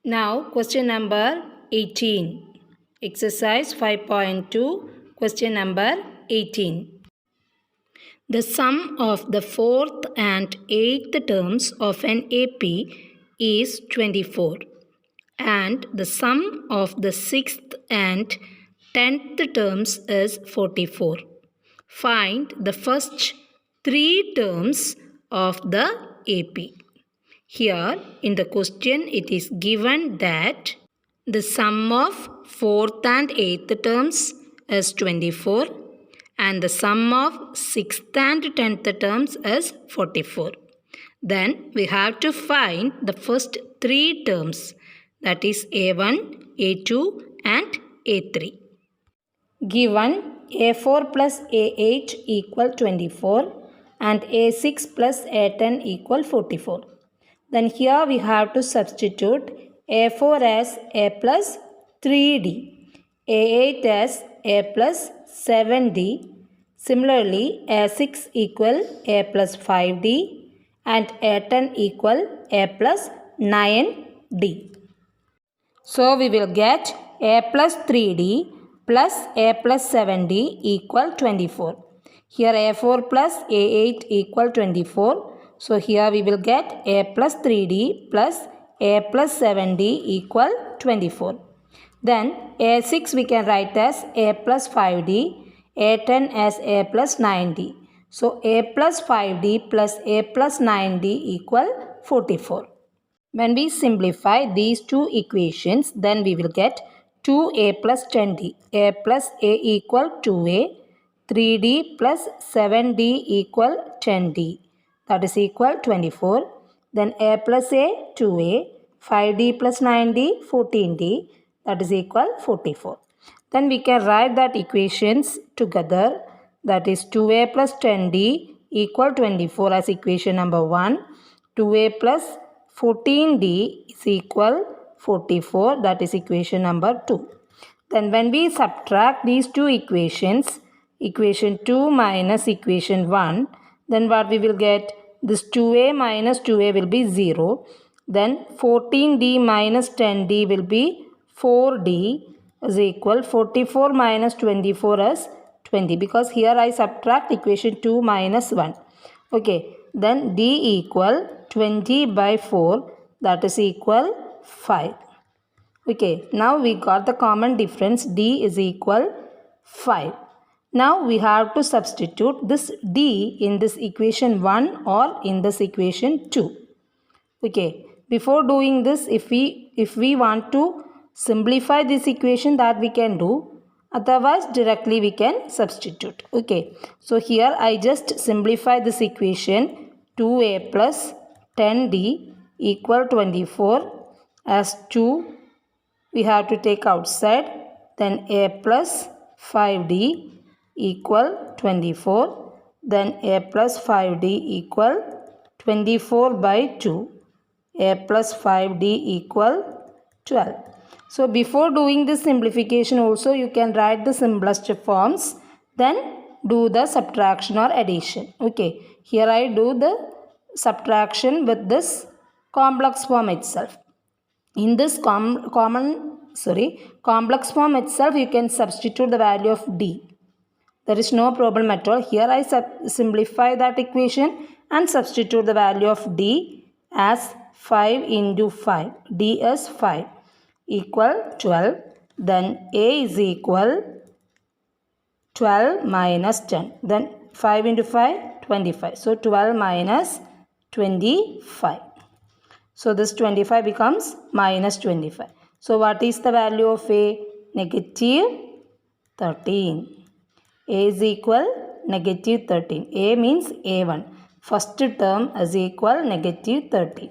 Now question number 18. Exercise 5.2, question number 18. The sum of the fourth and eighth terms of an AP is 24 and the sum of the sixth and 10th terms is 44. Find the first three terms of the AP. Here in the question it is given that the sum of fourth and eighth terms is 24 and the sum of sixth and 10th terms is 44. Then we have to find the first three terms, that is A1, A2 and A3. Given A4 plus A8 equal 24 and A6 plus A10 equal 44. Then here we have to substitute A4 as A plus 3D, A8 as A plus 7D. Similarly, A6 equal A plus 5D and A10 equal A plus 9D. So we will get A plus 3D plus A plus 7D equal 24. Here A4 plus A8 equal 24. So here we will get A plus 3D plus A plus 7D equal 24. Then A6 we can write as A plus 5D, A10 as A plus 9D. So A plus 5D plus A plus 9D equal 44. When we simplify these two equations, then we will get 2A plus 10D. A plus A equal 2A, 3D plus 7D equal 10D. That is equal 24. Then A plus A, 2A, 5D plus 9D, 14D. That is equal 44. Then we can write that equations together. That is 2A plus 10D equal 24 as equation number 1. 2A plus 14D is equal 44. That is equation number 2. Then when we subtract these two equations, equation 2 minus equation 1, then what we will get? This 2A minus 2A will be 0. Then 14D minus 10D will be 4D is equal 44 minus 24 as 20. Because here I subtract equation 2 minus 1. Okay. Then D equal 20 by 4. That is equal 5. Okay. Now we got the common difference. D is equal 5. Now we have to substitute this D in this equation 1 or in this equation 2. Okay. Before doing this, if we want to simplify this equation, that we can do. Otherwise directly we can substitute. Okay. So here I just simplify this equation. 2A plus 10D equal 24 as 2 we have to take outside. Then A plus 5D equal 24. Then A plus 5D equal 24 by 2. A plus 5D equal 12. So before doing this simplification also you can write the simplest forms. Then do the subtraction or addition. Okay. Here I do the subtraction with this complex form itself. In this complex form itself you can substitute the value of D. There is no problem at all. Here I simplify that equation and substitute the value of D as 5 into 5. D is 5 equal 12. Then A is equal 12 minus 10. Then 5 into 5, 25. So 12 minus 25. So this 25 becomes minus 25. So what is the value of A? Negative 13. A is equal negative 13. A means A1. First term is equal negative 13.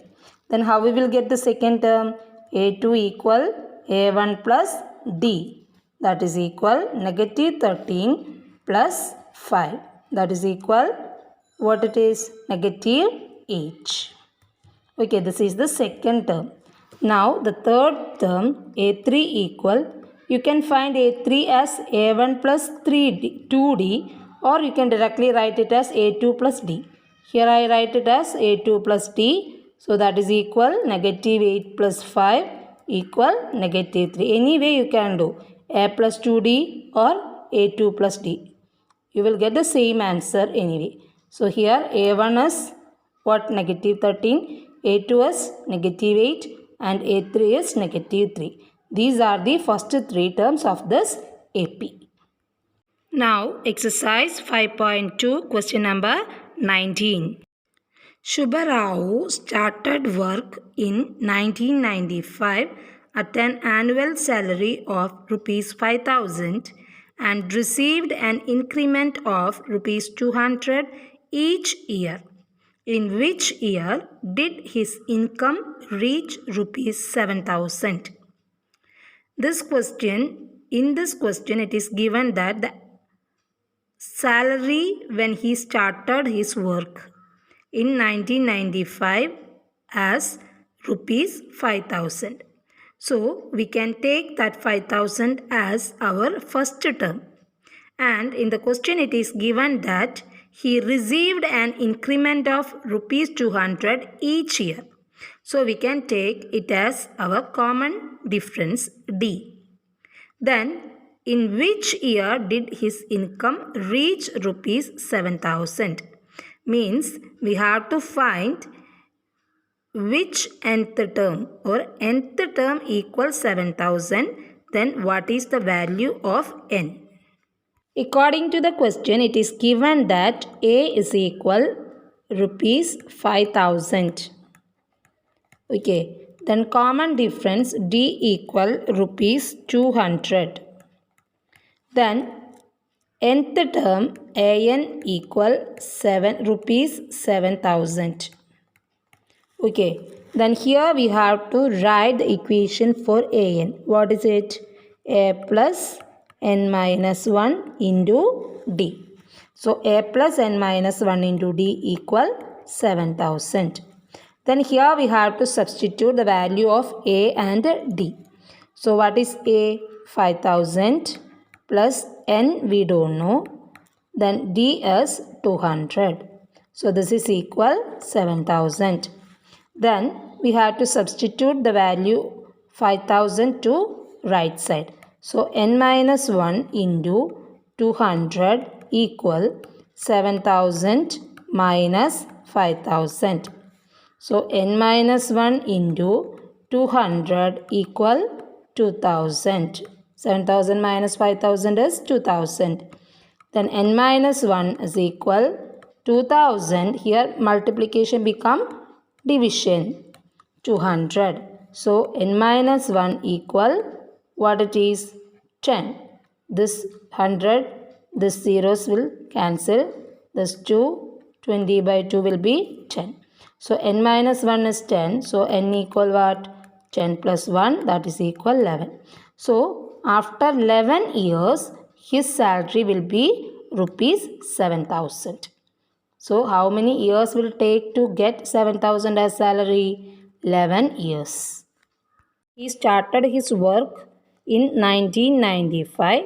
Then how we will get the second term? A2 equal A1 plus D. That is equal negative 13 plus 5. That is equal what it is? Negative 8. Okay, this is the second term. Now the third term A3 equal, you can find A3 as A1 plus 2D or you can directly write it as A2 plus D. Here I write it as A2 plus D. So that is equal negative 8 plus 5 equal negative 3. Any way you can do a plus 2d or a2 plus d. You will get the same answer anyway. So here a1 is what? Negative 13, a2 is negative 8 and a3 is negative 3. These are the first three terms of this AP. Now exercise 5.2 question number 19. Subbarao started work in 1995 at an annual salary of rupees 5,000 and received an increment of rupees 200 each year. In which year did his income reach rupees 7,000? In this question it is given that the salary when he started his work in 1995 as rupees 5,000. So we can take that 5,000 as our first term. And in the question it is given that he received an increment of rupees 200 each year. So we can take it as our common difference D. Then in which year did his income reach rupees 7,000? Means we have to find which nth term or nth term equals 7,000. Then what is the value of n? According to the question, it is given that A is equal rupees 5,000. Okay. Then common difference D equal rupees 200. Then nth term an equal rupees 7,000. Okay. Then here we have to write the equation for an. What is it? A plus n minus 1 into d. So a plus n minus 1 into d equal 7,000. Then here we have to substitute the value of a and d. So what is a? 5,000 plus n we don't know. Then d is 200. So this is equal 7,000. Then we have to substitute the value 5,000 to right side. So n minus 1 into 200 equal 7,000 minus 5,000. So n minus 1 into 200 equal 2,000. 7,000 minus 5,000 is 2,000. Then n minus 1 is equal 2,000. Here multiplication become division 200. So n minus 1 equal what it is? 10. This 100, this zeros will cancel. This 2, 20 by 2 will be 10. So n minus 1 is 10. So n equal what? 10 plus 1, that is equal 11. So after 11 years, his salary will be rupees 7,000. So how many years will take to get 7,000 as salary? 11 years. He started his work in 1995.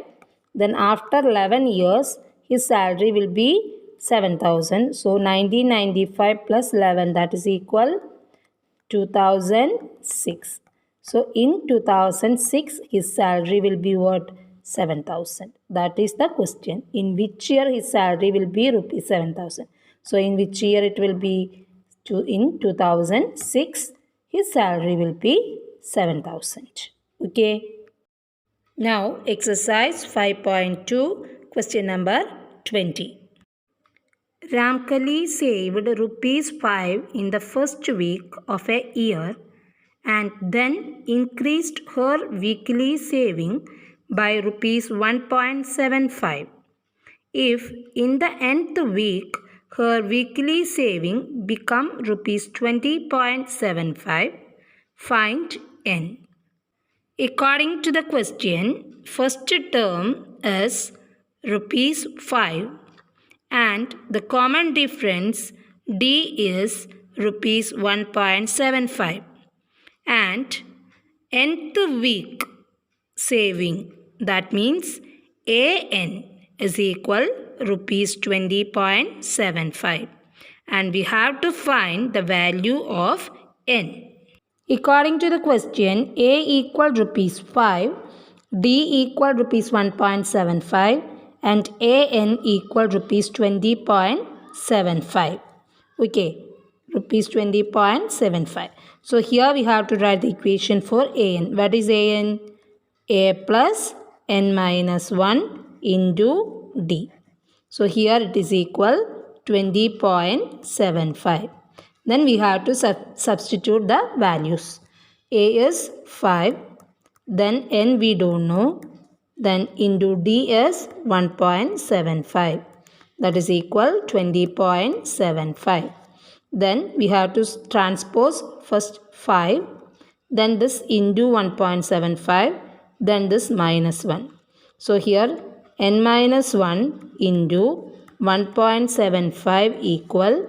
Then after 11 years, his salary will be 7,000. So 1995 plus 11, that is equal 2006. So in 2006, his salary will be what? 7,000. That is the question. In which year his salary will be rupees 7,000? So in which year it will be? In 2006, his salary will be 7,000. Okay. Now exercise 5.2 question number 20. Ramkali saved rupees 5 in the first week of a year and then increased her weekly saving by rupees 1.75. If in the nth week her weekly saving become rupees 20.75, find n. According to the question, first term is rupees 5 and the common difference D is rupees 1.75 and nth week saving, that means AN is equal rupees 20.75 and we have to find the value of n. According to the question, A equal rupees 5, D equal rupees 1.75 and AN equal rupees 20.75. Okay, rupees 20.75. So here we have to write the equation for AN. What is AN? A plus N minus 1 into D. So here it is equal 20.75. Then we have to substitute the values. A is 5. Then N we don't know. Then into D is 1.75. That is equal 20.75. Then we have to transpose first 5. Then this into 1.75. Then this minus 1. So here N minus 1 into 1.75 equal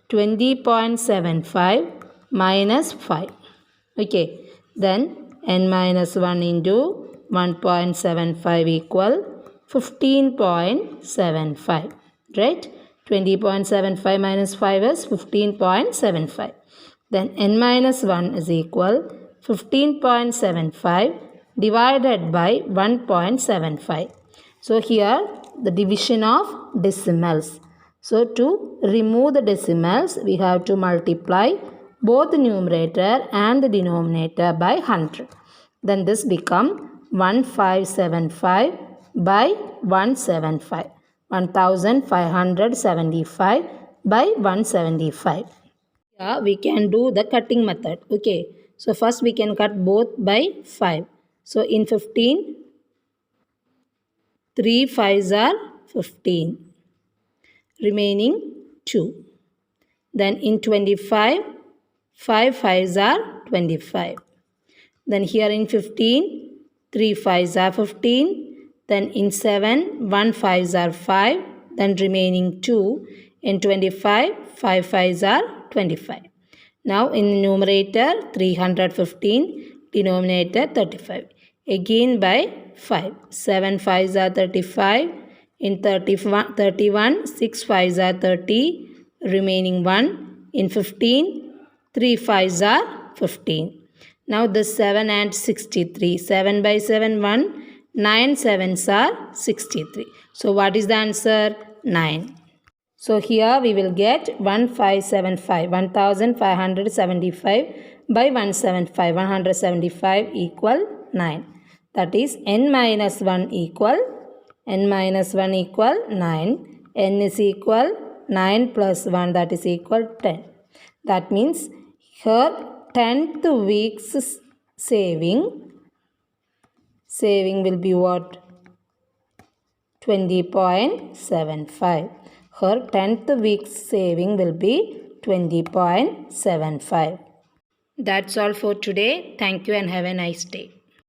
20.75 minus 5. Okay. Then N minus 1 into 1.75 equal 15.75. Right? 20.75 minus 5 is 15.75. Then N minus 1 is equal 15.75 divided by 1.75. So here the division of decimals. So to remove the decimals, we have to multiply both the numerator and the denominator by 100. Then this become 1575 by 175. 1575 by 175. Yeah, we can do the cutting method. Okay. So first we can cut both by 5. So in 15, 3 5s are 15. Remaining 2. Then in 25, 5 5s are 25. Then here in 15, 3 5s are 15. Then in 7, 1 5s are 5. Then remaining 2. In 25, 5 5s are 25. Now in the numerator 315, denominator 35. Again by 5. 7 5s are 35. In 31, 6 5s are 30. Remaining 1. In 15, 3 5s are 15. Now the 7 and 63. 7 by 7, 1. 9 7s are 63. So what is the answer? 9. So here we will get 1575. 1575 by 175. 175 equal 9. That is N minus 1 equal 9. N is equal 9 plus 1, that is equal 10. That means her 10th week's saving will be what? 20.75. Her 10th week's saving will be 20.75. That's all for today. Thank you and have a nice day.